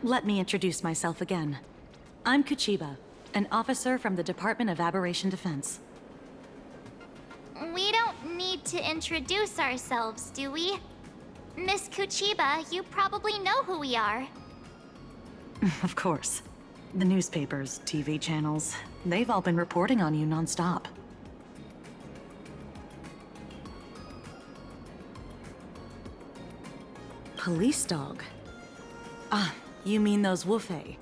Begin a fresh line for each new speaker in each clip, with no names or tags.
let me introduce myself again. I'm Kuchiba, an officer from the Department of Aberration Defense.
We don't need to introduce ourselves, do we? Miss Kuchiba, you probably know who we are.
Of course. The newspapers, TV channels, they've all been reporting on you non-stop. Police dog? Ah, you mean those Wufei.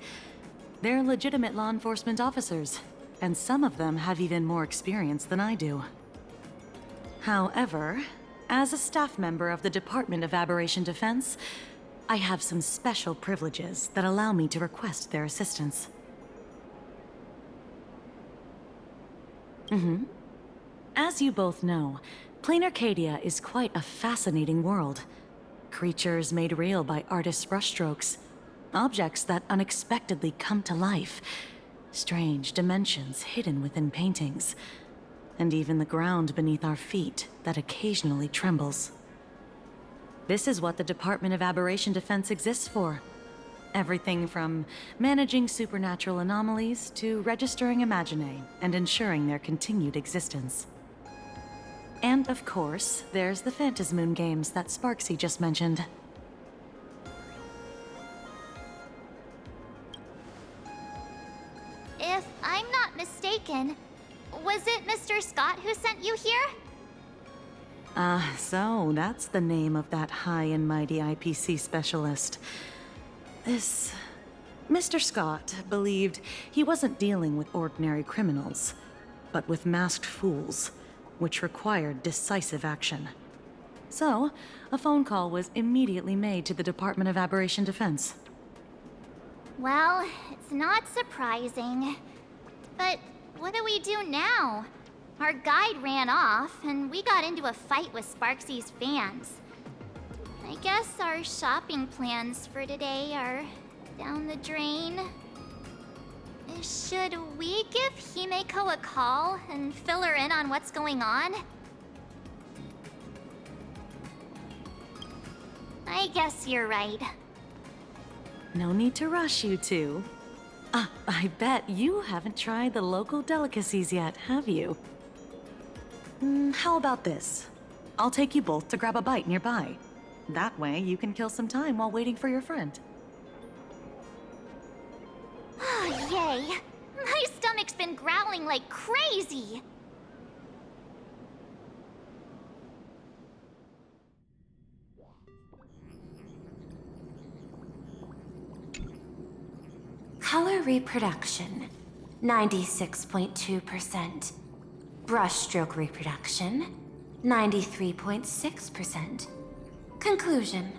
They're legitimate law enforcement officers, and some of them have even more experience than I do. However, as a staff member of the Department of Aberration Defense, I have some special privileges that allow me to request their assistance. As you both know, Plain Arcadia is quite a fascinating world. Creatures made real by artists' brushstrokes. Objects that unexpectedly come to life. Strange dimensions hidden within paintings. And even the ground beneath our feet that occasionally trembles. This is what the Department of Aberration Defense exists for. Everything from managing supernatural anomalies to registering Imaginae and ensuring their continued existence. And of course, there's the Phantasmoon games that Sparksy just mentioned.
If I'm not mistaken, was it Mr. Scott who sent you here?
So that's the name of that high and mighty IPC specialist. This... Mr. Scott believed he wasn't dealing with ordinary criminals, but with masked fools, which required decisive action. So, a phone call was immediately made to the Department of Aberration Defense.
Well, it's not surprising. But what do we do now? Our guide ran off, and we got into a fight with Sparksy's fans. I guess our shopping plans for today are down the drain. Should we give Himeko a call and fill her in on what's going on? I guess you're right.
No need to rush, you two. I bet you haven't tried the local delicacies yet, have you? How about this? I'll take you both to grab a bite nearby. That way, you can kill some time while waiting for your friend.
Oh, yay! My stomach's been growling like crazy!
Color reproduction, 96.2%. Brushstroke reproduction, 93.6%. Conclusion.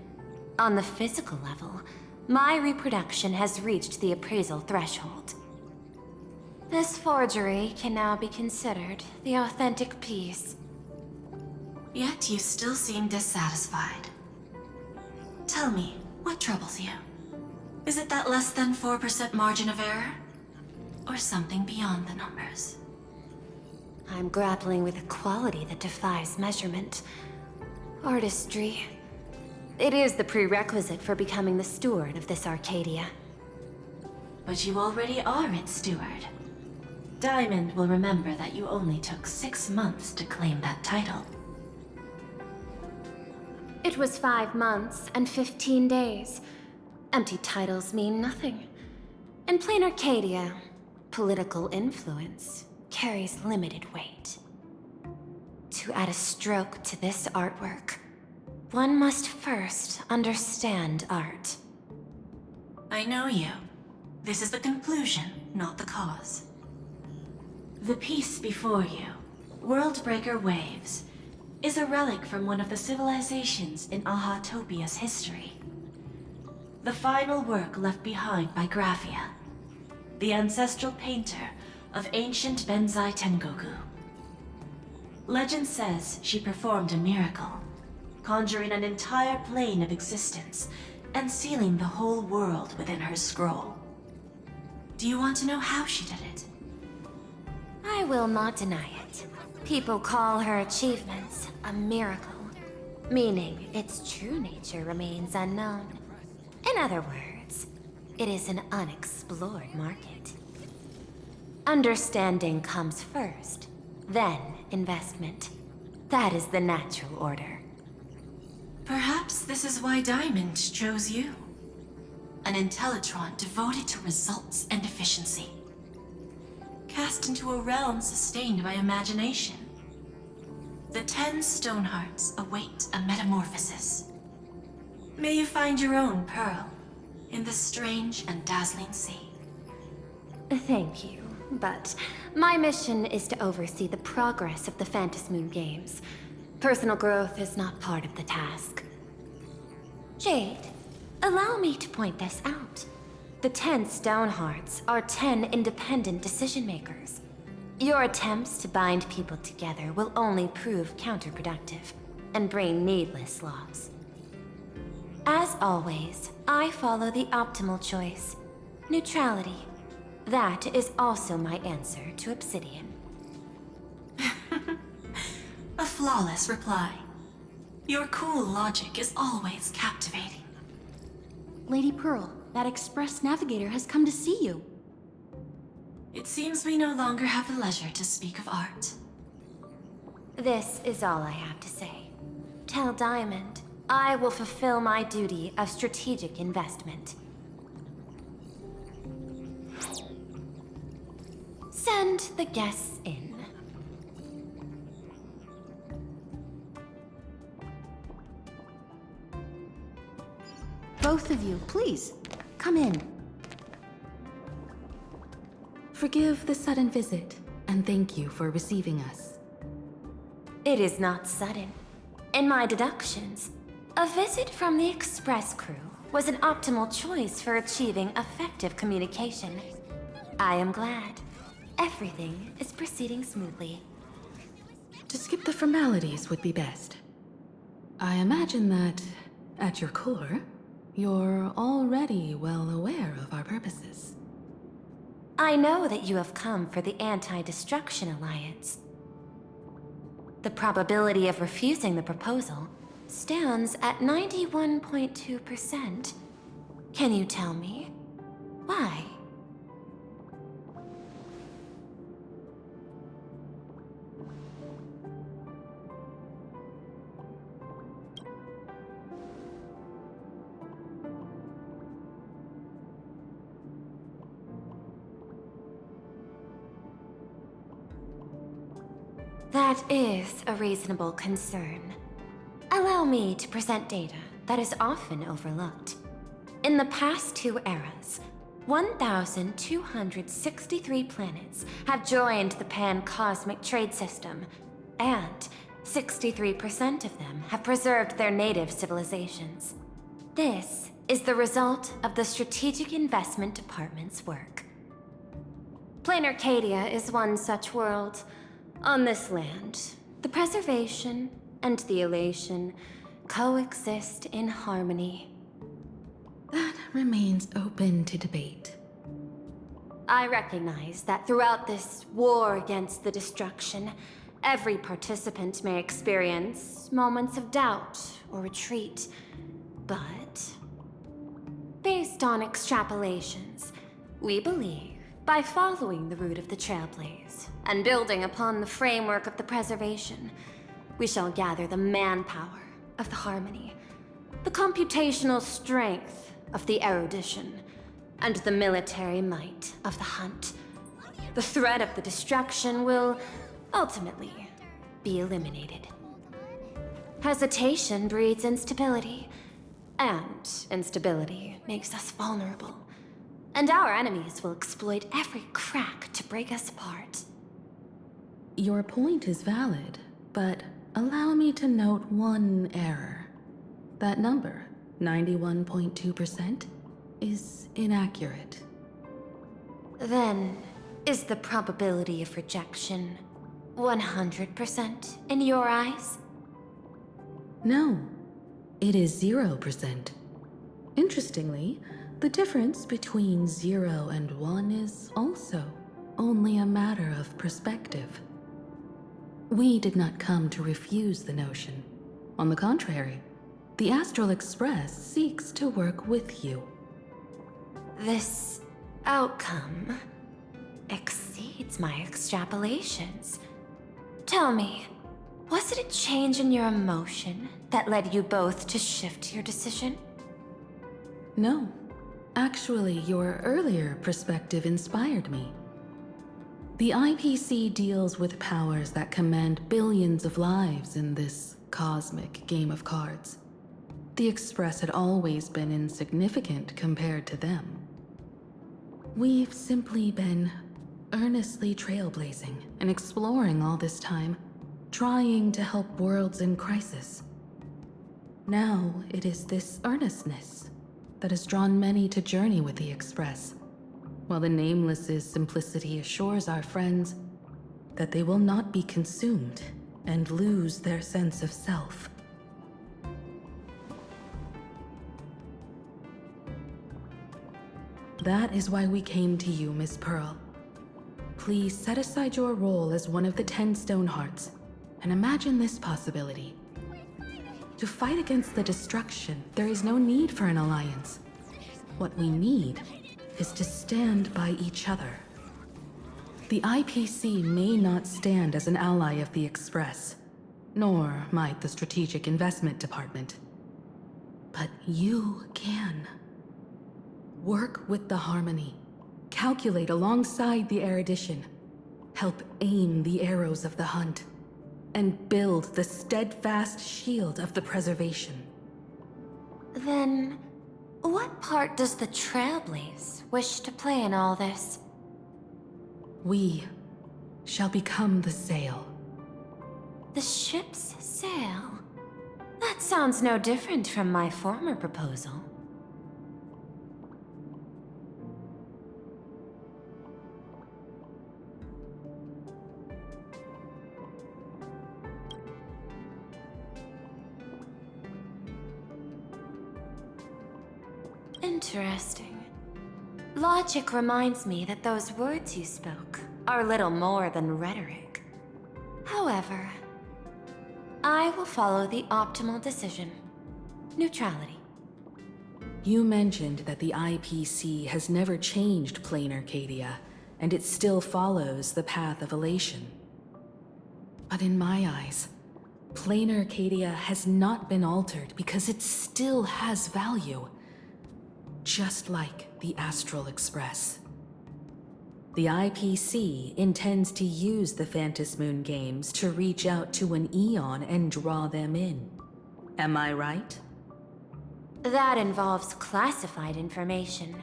On the physical level, my reproduction has reached the appraisal threshold. This forgery can now be considered the authentic piece.
Yet you still seem dissatisfied. Tell me, what troubles you? Is it that less than 4% margin of error? Or something beyond the numbers?
I'm grappling with a quality that defies measurement. Artistry. It is the prerequisite for becoming the steward of this Arcadia.
But you already are its steward. Diamond will remember that you only took 6 months to claim that title.
It was 5 months and 15 days. Empty titles mean nothing. In plain Arcadia, political influence carries limited weight. To add a stroke to this artwork, one must first understand art.
I know you. This is the conclusion, not the cause. The piece before you, Worldbreaker Waves, is a relic from one of the civilizations in Ahatopia's history. The final work left behind by Graphia, the ancestral painter of ancient Benzai Tengoku. Legend says she performed a miracle, conjuring an entire plane of existence and sealing the whole world within her scroll. Do you want to know how she did it?
I will not deny it. People call her achievements a miracle, meaning its true nature remains unknown. In other words, it is an unexplored market. Understanding comes first, then investment. That is the natural order.
Perhaps this is why Diamond chose you. An Intellitron devoted to results and efficiency. Cast into a realm sustained by imagination. The 10 Stonehearts await a metamorphosis. May you find your own pearl in this strange and dazzling sea.
Thank you, but my mission is to oversee the progress of the Phantasmoon Games. Personal growth is not part of the task. Jade, allow me to point this out. The 10 Stonehearts are 10 independent decision-makers. Your attempts to bind people together will only prove counterproductive and bring needless loss. As always, I follow the optimal choice. Neutrality. That is also my answer to Obsidian.
A flawless reply. Your cool logic is always captivating.
Lady Pearl, that Express Navigator has come to see you.
It seems we no longer have the leisure to speak of art.
This is all I have to say. Tell Diamond, I will fulfill my duty of strategic investment. Send the guests in.
Both of you, please, come in. Forgive the sudden visit, and thank you for receiving us.
It is not sudden. In my deductions, a visit from the Express crew was an optimal choice for achieving effective communication. I am glad. Everything is proceeding smoothly.
To skip the formalities would be best. I imagine that, at your core, you're already well aware of our purposes.
I know that you have come for the Anti-Destruction Alliance. The probability of refusing the proposal stands at 91.2%. Can you tell me why? That is a reasonable concern. Allow me to present data that is often overlooked. In the past 2 eras, 1,263 planets have joined the Pan-Cosmic Trade System, and 63% of them have preserved their native civilizations. This is the result of the Strategic Investment Department's work. Plain Arcadia is one such world. On this land, the preservation and the elation coexist in harmony.
That remains open to debate.
I recognize that throughout this war against the destruction, every participant may experience moments of doubt or retreat. But, based on extrapolations, we believe by following the route of the Trailblaze and building upon the framework of the preservation, we shall gather the manpower of the harmony, the computational strength of the erudition, and the military might of the hunt. The threat of the destruction will ultimately be eliminated. Hesitation breeds instability, and instability makes us vulnerable. And our enemies will exploit every crack to break us apart.
Your point is valid, but allow me to note one error. That number, 91.2%, is inaccurate.
Then, is the probability of rejection 100% in your eyes?
No, it is 0%. Interestingly, the difference between 0 and 1 is also only a matter of perspective. We did not come to refuse the notion. On the contrary, the Astral Express seeks to work with you.
This outcome exceeds my extrapolations. Tell me, was it a change in your emotion that led you both to shift your decision?
No. Actually, your earlier perspective inspired me. The IPC deals with powers that command billions of lives in this cosmic game of cards. The Express had always been insignificant compared to them. We've simply been earnestly trailblazing and exploring all this time, trying to help worlds in crisis. Now it is this earnestness that has drawn many to journey with the Express, while the Nameless's simplicity assures our friends that they will not be consumed and lose their sense of self. That is why we came to you, Miss Pearl. Please set aside your role as one of the 10 Stonehearts and imagine this possibility. To fight against the destruction, there is no need for an alliance. What we need is to stand by each other. The IPC may not stand as an ally of the Express, nor might the Strategic Investment Department. But you can. Work with the Harmony. Calculate alongside the erudition. Help aim the arrows of the hunt. And build the steadfast shield of the preservation.
Then, what part does the Trailblaze wish to play in all this?
We shall become the sail.
The ship's sail? That sounds no different from my former proposal. Interesting. Logic reminds me that those words you spoke are little more than rhetoric. However, I will follow the optimal decision. Neutrality.
You mentioned that the IPC has never changed Plain Arcadia, and it still follows the path of elation. But in my eyes, Plain Arcadia has not been altered because it still has value. Just like the Astral Express. The IPC intends to use the Phantasmoon games to reach out to an Eon and draw them in. Am I right?
That involves classified information.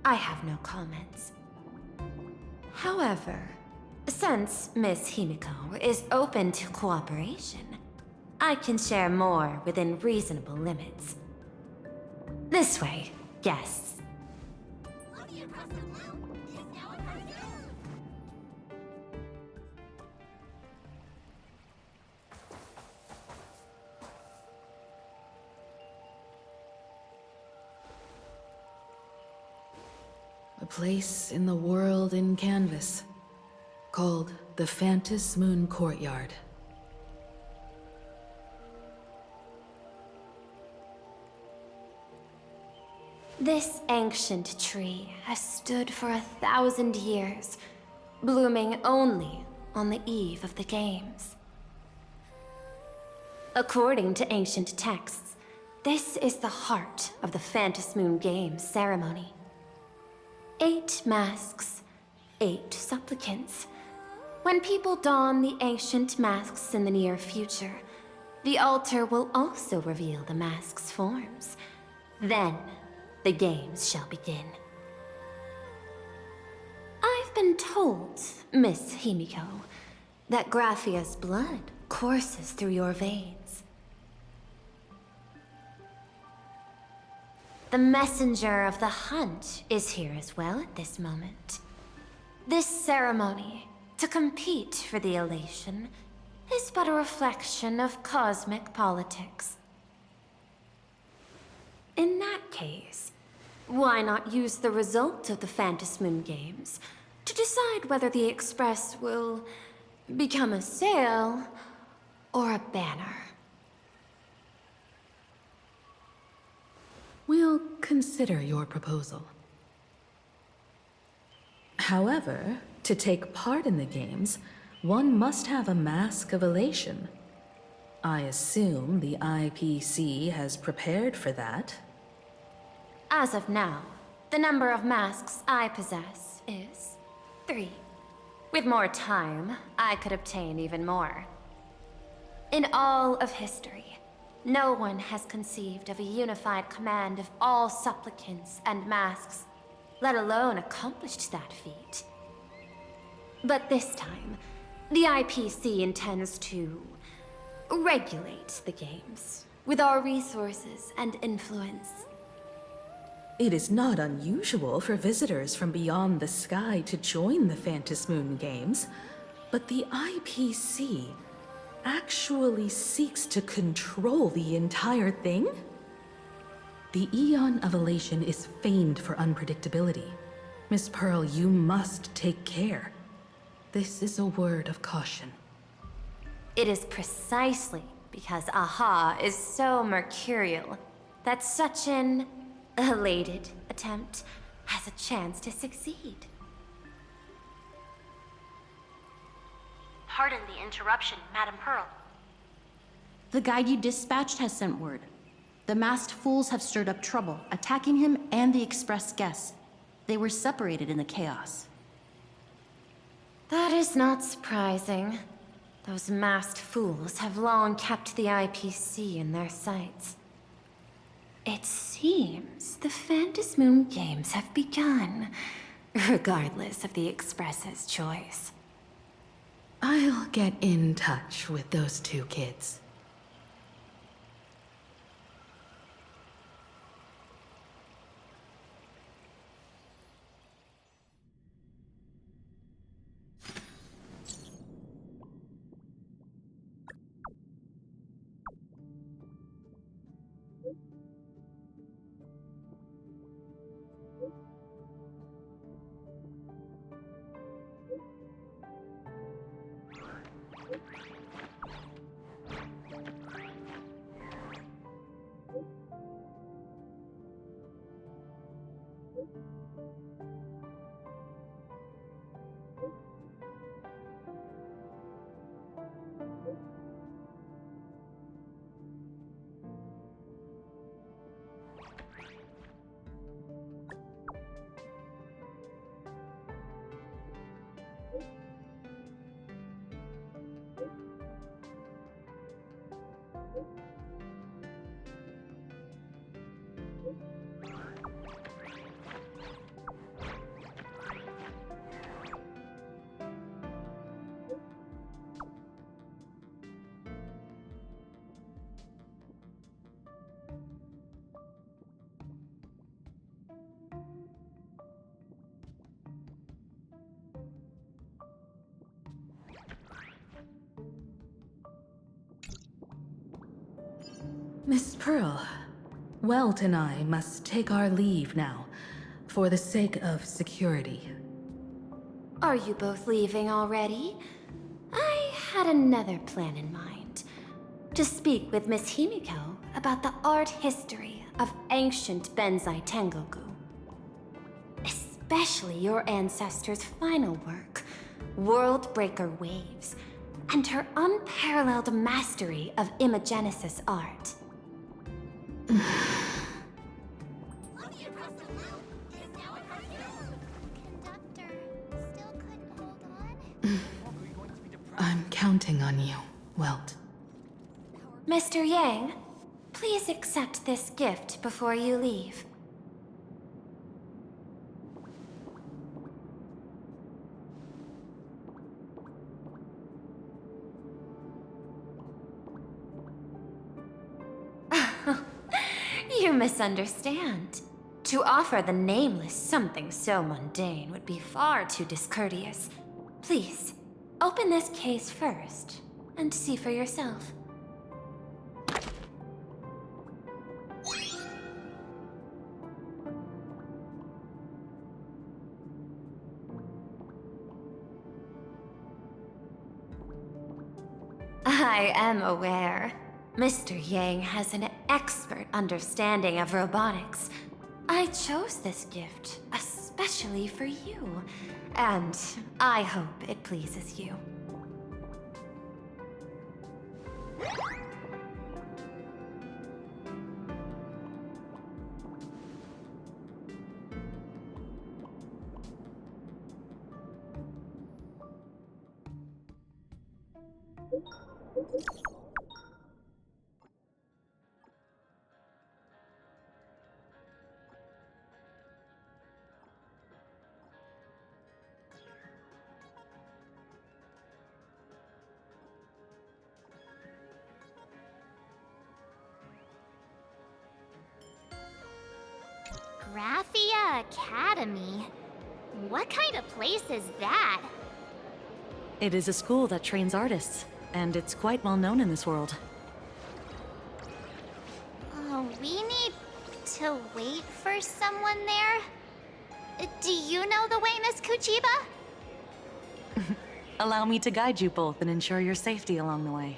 I have no comments. However, since Miss Himiko is open to cooperation, I can share more within reasonable limits. This way, guests.
A place in the world in canvas, called the Phantasmoon Courtyard.
This ancient tree has stood for 1,000 years, blooming only on the eve of the games. According to ancient texts, this is the heart of the Phantasmoon Games ceremony. 8 masks, 8 supplicants. When people don the ancient masks in the near future, the altar will also reveal the masks' forms. Then, the games shall begin. I've been told, Miss Himiko, that Graphia's blood courses through your veins. The messenger of the hunt is here as well at this moment. This ceremony, to compete for the elation, is but a reflection of cosmic politics. In that case, why not use the result of the Phantasmoon Games to decide whether the Express will become a sail or a banner?
We'll consider your proposal. However, to take part in the games, one must have a mask of elation. I assume the IPC has prepared for that.
As of now, the number of masks I possess is 3. With more time, I could obtain even more. In all of history, no one has conceived of a unified command of all supplicants and masks, let alone accomplished that feat. But this time, the IPC intends to regulate the games with our resources and influence.
It is not unusual for visitors from beyond the sky to join the Phantasmoon Games, but the IPC actually seeks to control the entire thing? The Eon of Elation is famed for unpredictability. Miss Pearl, you must take care. This is a word of caution.
It is precisely because Aha is so mercurial that such an elated attempt has a chance to succeed.
Pardon the interruption, Madam Pearl.
The guide you dispatched has sent word. The masked fools have stirred up trouble, attacking him and the express guests. They were separated in the chaos.
That is not surprising. Those masked fools have long kept the IPC in their sights. It seems the Phantasmoon Games have begun, regardless of the Express's choice.
I'll get in touch with those two kids. Miss Pearl, Welt and I must take our leave now, for the sake of security.
Are you both leaving already? I had another plan in mind. To speak with Miss Himiko about the art history of ancient Benzai Tengoku. Especially your ancestors' final work, World Breaker Waves, and her unparalleled mastery of imagenesis art.
Conductor still couldn't hold on.
I'm counting on you, Welt.
Mr. Yang, please accept this gift before you leave. You misunderstand. To offer the Nameless something so mundane would be far too discourteous. Please, open this case first, and see for yourself. I am aware. Mr. Yang has an expert understanding of robotics. I chose this gift especially especially for you. And I hope it pleases you.
Graphia Academy? What kind of place is that?
It is a school that trains artists, and it's quite well known in this world.
Oh, we need to wait for someone there? Do you know the way, Miss Kuchiba?
Allow me to guide you both and ensure your safety along the way.